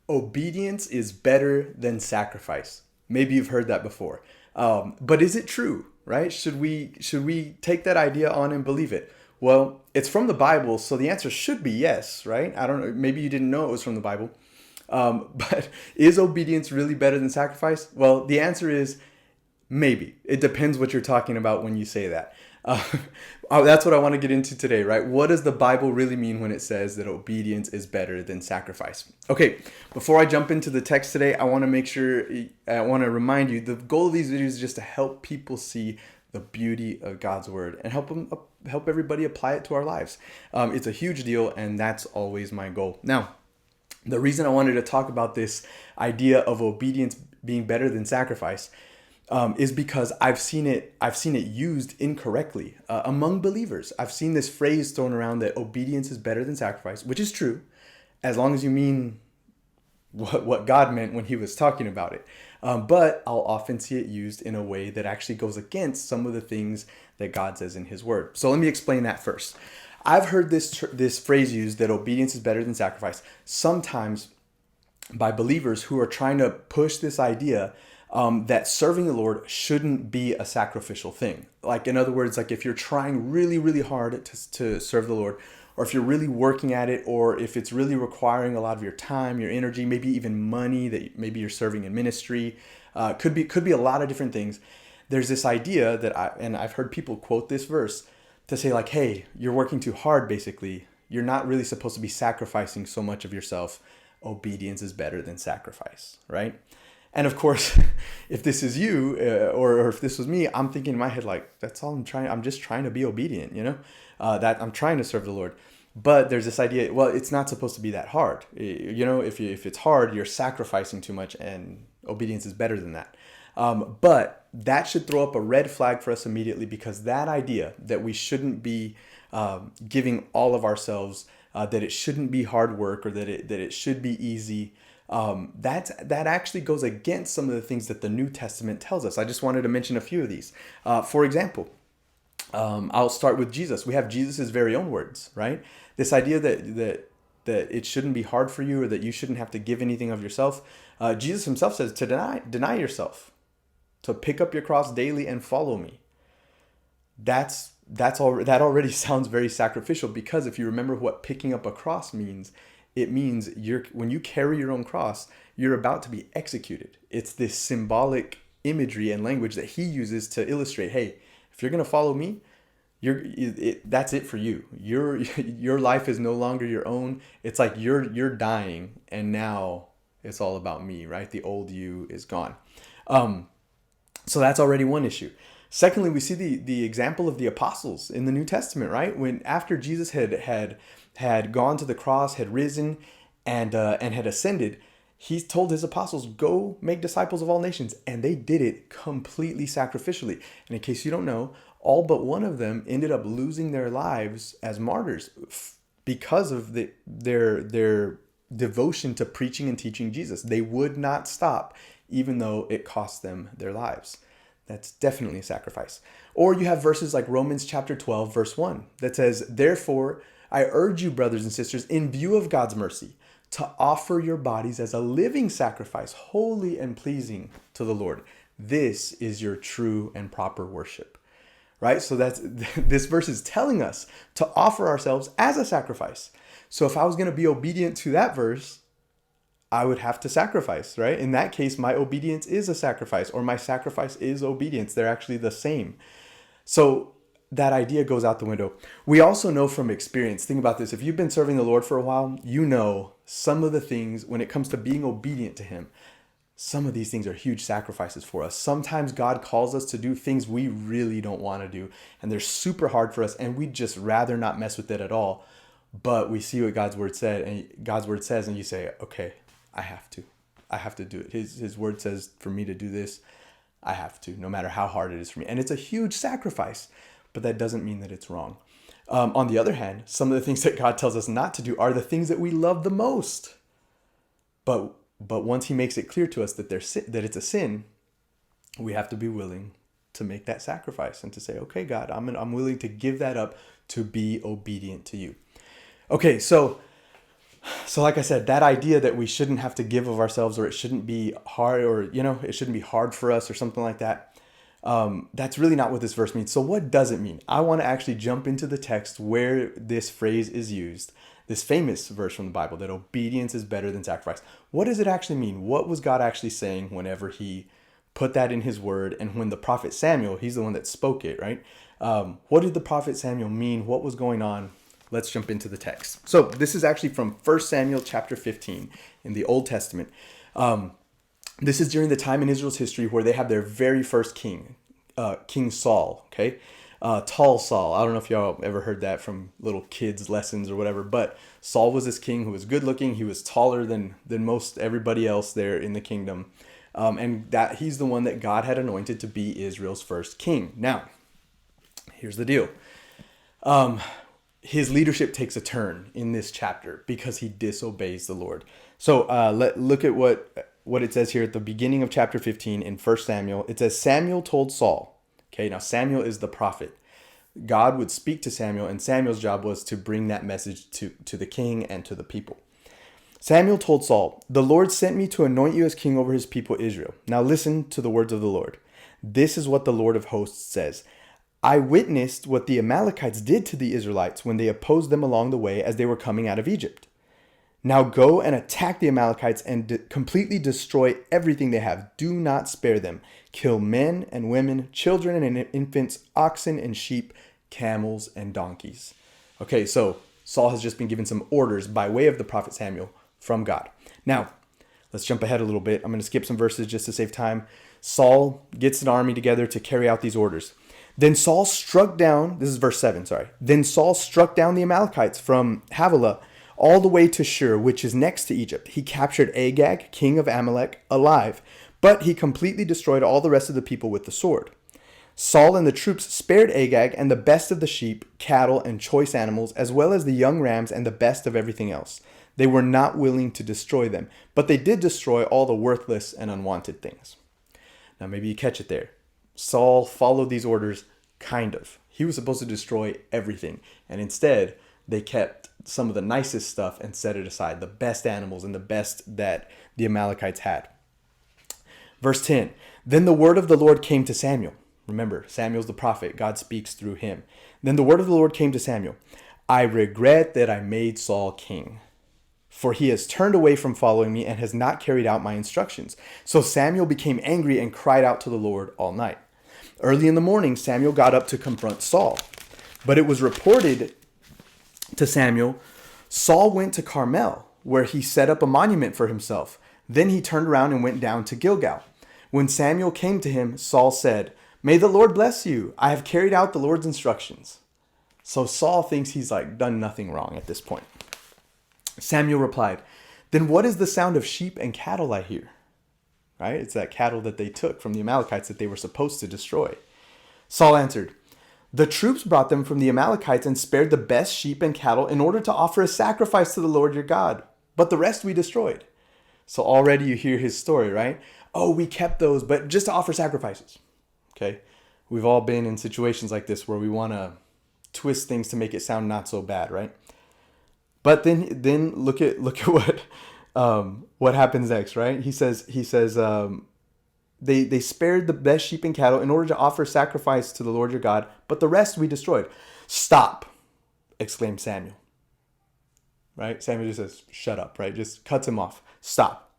Obedience is better than sacrifice. Maybe you've heard that before. But is it true, right? Should we take that idea on and believe it? Well, it's from the Bible, so the answer should be yes, right? I don't know. Maybe you didn't know it was from the Bible. But is obedience really better than sacrifice? Well, the answer is maybe. It depends what you're talking about when you say that. Uh, that's what I want to get into today, right? What does the Bible really mean when it says that obedience is better than sacrifice? Okay, before I jump into the text today, I want to remind you the goal of these videos is just to help people see the beauty of God's word and help everybody apply it to our lives. It's a huge deal, and that's always my goal. Now, the reason I wanted to talk about this idea of obedience being better than sacrifice is because I've seen it used incorrectly among believers. I've seen this phrase thrown around that obedience is better than sacrifice, which is true, as long as you mean what God meant when he was talking about it. But I'll often see it used in a way that actually goes against some of the things that God says in his word. So let me explain that first. I've heard this phrase used that obedience is better than sacrifice, sometimes by believers who are trying to push this idea that serving the Lord shouldn't be a sacrificial thing. Like, in other words, like if you're trying really, really hard to serve the Lord, or if you're really working at it, or if it's really requiring a lot of your time, your energy, maybe even money that maybe you're serving in ministry, could be a lot of different things. There's this idea that I've heard people quote this verse to say like, hey, you're working too hard, basically. You're not really supposed to be sacrificing so much of yourself. Obedience is better than sacrifice, right? And of course, if this is you, or if this was me, I'm thinking in my head, like, that's all I'm trying. I'm just trying to be obedient, that I'm trying to serve the Lord. But there's this idea, well, it's not supposed to be that hard. If it's hard, you're sacrificing too much, and obedience is better than that. But that should throw up a red flag for us immediately, because that idea that we shouldn't be giving all of ourselves, that it shouldn't be hard work, or that it should be easy, that actually goes against some of the things that the New Testament tells us. I just wanted to mention a few of these. For example, I'll start with Jesus. We have Jesus's very own words, right? This idea that it shouldn't be hard for you, or that you shouldn't have to give anything of yourself. Jesus himself says to deny yourself, to pick up your cross daily and follow me. That already sounds very sacrificial, because if you remember what picking up a cross means, it means when you carry your own cross, you're about to be executed. It's this symbolic imagery and language that he uses to illustrate, hey, if you're going to follow me, that's it for you. Your life is no longer your own. It's like you're dying, and now it's all about me, right? The old you is gone. So that's already one issue. Secondly, we see the example of the apostles in the New Testament, right? When after Jesus had gone to the cross, had risen, and had ascended, he told his apostles, go make disciples of all nations. And they did it completely sacrificially. And in case you don't know, all but one of them ended up losing their lives as martyrs because of their devotion to preaching and teaching Jesus. They would not stop, even though it cost them their lives. That's definitely a sacrifice. Or you have verses like Romans chapter 12, verse 1, that says, therefore, I urge you, brothers and sisters, in view of God's mercy, to offer your bodies as a living sacrifice, holy and pleasing to the Lord. This is your true and proper worship. Right? So this verse is telling us to offer ourselves as a sacrifice. So if I was going to be obedient to that verse, I would have to sacrifice, right? In that case, my obedience is a sacrifice, or my sacrifice is obedience. They're actually the same. So that idea goes out the window. We also know from experience, think about this. If you've been serving the Lord for a while, you know some of the things when it comes to being obedient to him. Some of these things are huge sacrifices for us. Sometimes God calls us to do things we really don't want to do, and they're super hard for us, and we'd just rather not mess with it at all. But we see what God's word said, and God's word says, and you say, okay, I have to do it. His word says for me to do this. I have to, no matter how hard it is for me. And it's a huge sacrifice, but that doesn't mean that it's wrong. On the other hand, some of the things that God tells us not to do are the things that we love the most. But once he makes it clear to us that that it's a sin, we have to be willing to make that sacrifice and to say, okay, God, I'm willing to give that up to be obedient to you. Okay, so So like I said, that idea that we shouldn't have to give of ourselves, or it shouldn't be hard, or, it shouldn't be hard for us or something like that. That's really not what this verse means. So what does it mean? I want to actually jump into the text where this phrase is used, this famous verse from the Bible, that obedience is better than sacrifice. What does it actually mean? What was God actually saying whenever he put that in his word? And when the prophet Samuel, he's the one that spoke it, right? What did the prophet Samuel mean? What was going on? Let's jump into the text. So this is actually from 1 Samuel chapter 15 in the Old Testament. This is during the time in Israel's history where they have their very first king, King Saul, okay? Tall Saul. I don't know if y'all ever heard that from little kids' lessons or whatever, but Saul was this king who was good looking. He was taller than most everybody else there in the kingdom. And that he's the one that God had anointed to be Israel's first king. Now, here's the deal. His leadership takes a turn in this chapter because he disobeys the Lord. So look at what it says here at the beginning of chapter 15 in 1 Samuel. It says, Samuel told Saul. Okay, now Samuel is the prophet. God would speak to Samuel, and Samuel's job was to bring that message to the king and to the people. Samuel told Saul, the Lord sent me to anoint you as king over his people Israel. Now listen to the words of the Lord. This is what the Lord of hosts says. I witnessed what the Amalekites did to the Israelites when they opposed them along the way as they were coming out of Egypt. Now go and attack the Amalekites and completely destroy everything they have. Do not spare them. Kill men and women, children and infants, oxen and sheep, camels and donkeys. Okay, so Saul has just been given some orders by way of the prophet Samuel from God. Now, let's jump ahead a little bit. I'm going to skip some verses just to save time. Saul gets an army together to carry out these orders. Then Saul struck down, this is verse 7, sorry. Then Saul struck down the Amalekites from Havilah all the way to Shur, which is next to Egypt. He captured Agag, king of Amalek, alive, but he completely destroyed all the rest of the people with the sword. Saul and the troops spared Agag and the best of the sheep, cattle, and choice animals, as well as the young rams and the best of everything else. They were not willing to destroy them, but they did destroy all the worthless and unwanted things. Now maybe you catch it there. Saul followed these orders, kind of. He was supposed to destroy everything, and instead they kept some of the nicest stuff and set it aside, the best animals and the best that the Amalekites had. Verse 10, then the word of the Lord came to Samuel. Remember, Samuel's the prophet. God speaks through him. Then the word of the Lord came to Samuel. I regret that I made Saul king, for he has turned away from following me and has not carried out my instructions. So Samuel became angry and cried out to the Lord all night. Early in the morning, Samuel got up to confront Saul. But it was reported to Samuel, Saul went to Carmel, where he set up a monument for himself. Then he turned around and went down to Gilgal. When Samuel came to him, Saul said, May the Lord bless you. I have carried out the Lord's instructions. So Saul thinks he's done nothing wrong at this point. Samuel replied, Then what is the sound of sheep and cattle I hear? Right? It's that cattle that they took from the Amalekites that they were supposed to destroy. Saul answered, The troops brought them from the Amalekites and spared the best sheep and cattle in order to offer a sacrifice to the Lord your God. But the rest we destroyed. So already you hear his story, right? Oh, we kept those, but just to offer sacrifices. Okay? We've all been in situations like this where we want to twist things to make it sound not so bad, right? But then look at what happens next, right? He says they spared the best sheep and cattle in order to offer sacrifice to the Lord your God, but the rest we destroyed. Stop, exclaimed Samuel. Right? Samuel just says, shut up, right? Just cuts him off. Stop.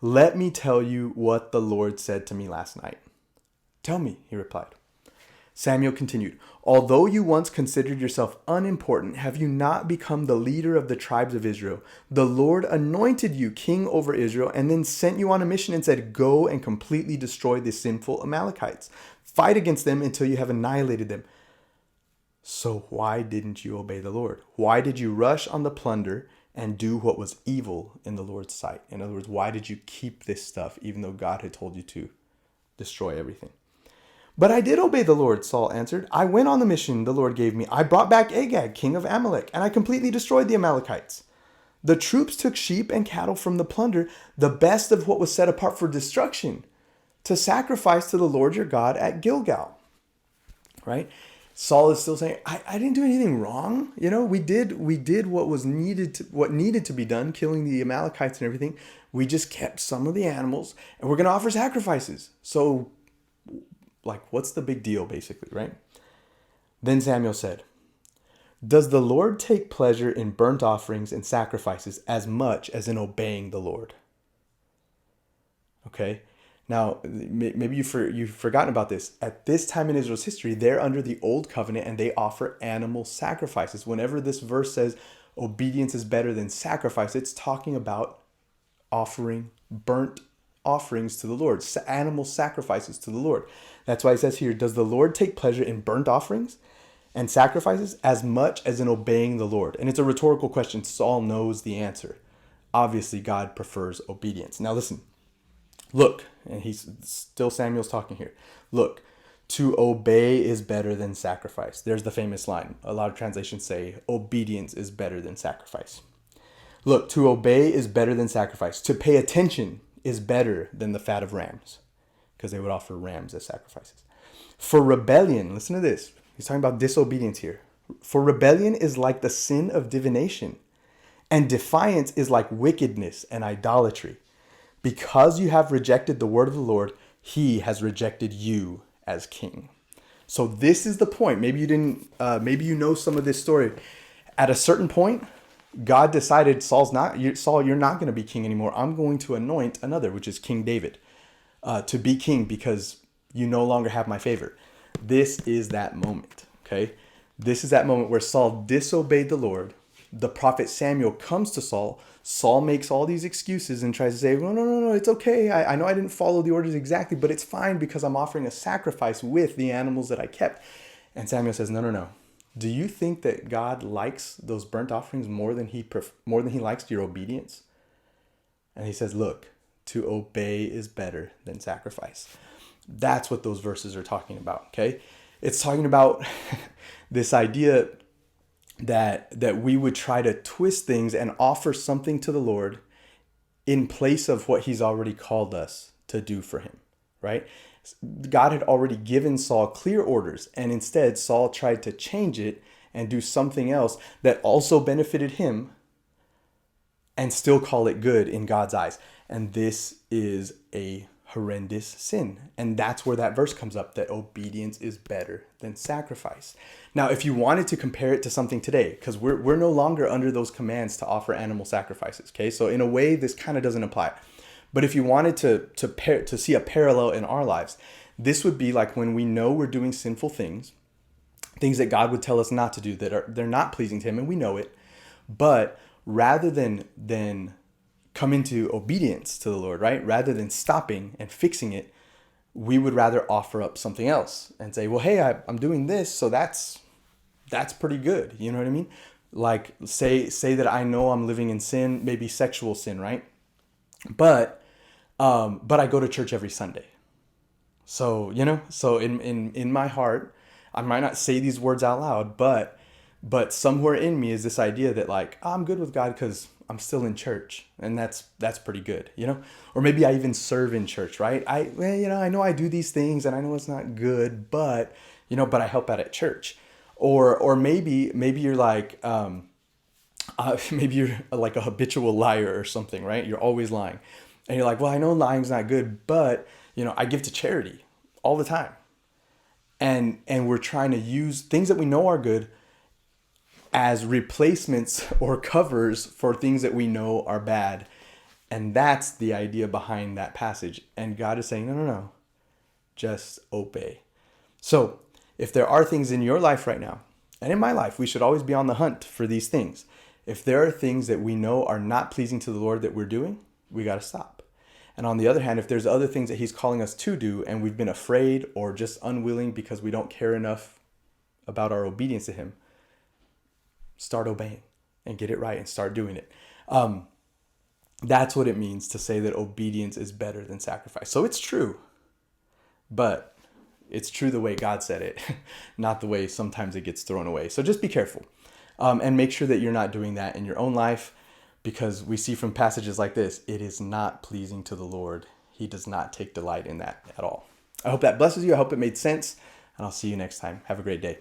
Let me tell you what the Lord said to me last night. Tell me, he replied. Samuel continued, Although you once considered yourself unimportant, have you not become the leader of the tribes of Israel? The Lord anointed you king over Israel and then sent you on a mission and said, Go and completely destroy the sinful Amalekites. Fight against them until you have annihilated them. So why didn't you obey the Lord? Why did you rush on the plunder and do what was evil in the Lord's sight? In other words, why did you keep this stuff even though God had told you to destroy everything? But I did obey the Lord, Saul answered. I went on the mission the Lord gave me. I brought back Agag, king of Amalek, and I completely destroyed the Amalekites. The troops took sheep and cattle from the plunder, the best of what was set apart for destruction, to sacrifice to the Lord your God at Gilgal. Right? Saul is still saying, I didn't do anything wrong. We did what needed to be done, killing the Amalekites and everything. We just kept some of the animals and we're going to offer sacrifices. So like, what's the big deal basically, right? Then Samuel said, does the Lord take pleasure in burnt offerings and sacrifices as much as in obeying the Lord? Okay. Now, maybe you've forgotten about this. At this time in Israel's history, they're under the old covenant and they offer animal sacrifices. Whenever this verse says obedience is better than sacrifice, it's talking about offering burnt offerings to the Lord, animal sacrifices to the Lord. That's why it says here, does the Lord take pleasure in burnt offerings and sacrifices as much as in obeying the Lord? And it's a rhetorical question. Saul knows the answer. Obviously, God prefers obedience. Now listen. Look, and he's still Samuel's talking here. Look, to obey is better than sacrifice. There's the famous line. A lot of translations say obedience is better than sacrifice. Look, to obey is better than sacrifice. To pay attention is better than the fat of rams, because they would offer rams as sacrifices. For rebellion, listen to this. He's talking about disobedience here. For rebellion is like the sin of divination, and defiance is like wickedness and idolatry. Because you have rejected the word of the Lord, he has rejected you as king. So this is the point. Maybe you didn't, maybe you know some of this story. At a certain point, God decided Saul, you're not going to be king anymore. I'm going to anoint another, which is King David, to be king because you no longer have my favor. This is that moment, okay? This is that moment where Saul disobeyed the Lord. The prophet Samuel comes to Saul. Saul makes all these excuses and tries to say, well, no, it's okay. I know I didn't follow the orders exactly, but it's fine because I'm offering a sacrifice with the animals that I kept. And Samuel says, no. Do you think that God likes those burnt offerings more than he likes your obedience? And he says, look, to obey is better than sacrifice. That's what those verses are talking about, okay? It's talking about this idea that we would try to twist things and offer something to the Lord in place of what he's already called us to do for him, right? God had already given Saul clear orders, and instead Saul tried to change it and do something else that also benefited him and still call it good in God's eyes. And this is a horrendous sin. And that's where that verse comes up, that obedience is better than sacrifice. Now, if you wanted to compare it to something today, because we're no longer under those commands to offer animal sacrifices, okay? So in a way, this kind of doesn't apply. But if you wanted to see a parallel in our lives, this would be like when we know we're doing sinful things that God would tell us not to do, they're not pleasing to him, and we know it. But rather than come into obedience to the Lord, right? Rather than stopping and fixing it, we would rather offer up something else and say, well, hey, I'm doing this, so that's pretty good. You know what I mean? Like say that I know I'm living in sin, maybe sexual sin, right? But I go to church every Sunday. So, so in my heart, I might not say these words out loud, but somewhere in me is this idea that like, I'm good with God because I'm still in church, and that's pretty good, Or maybe I even serve in church, right? I know I do these things and I know it's not good, but I help out at church. Or maybe you're like, maybe you're like a habitual liar or something, right? You're always lying. And you're like, well, I know lying's not good, but I give to charity all the time. And we're trying to use things that we know are good as replacements or covers for things that we know are bad. And that's the idea behind that passage. And God is saying, no, just obey. So if there are things in your life right now, and in my life, we should always be on the hunt for these things. If there are things that we know are not pleasing to the Lord that we're doing, we got to stop. And on the other hand, if there's other things that he's calling us to do and we've been afraid or just unwilling because we don't care enough about our obedience to him, start obeying and get it right and start doing it. That's what it means to say that obedience is better than sacrifice. So it's true, but it's true the way God said it, not the way sometimes it gets thrown away. So just be careful and make sure that you're not doing that in your own life, because we see from passages like this, it is not pleasing to the Lord. He does not take delight in that at all. I hope that blesses you. I hope it made sense, and I'll see you next time. Have a great day.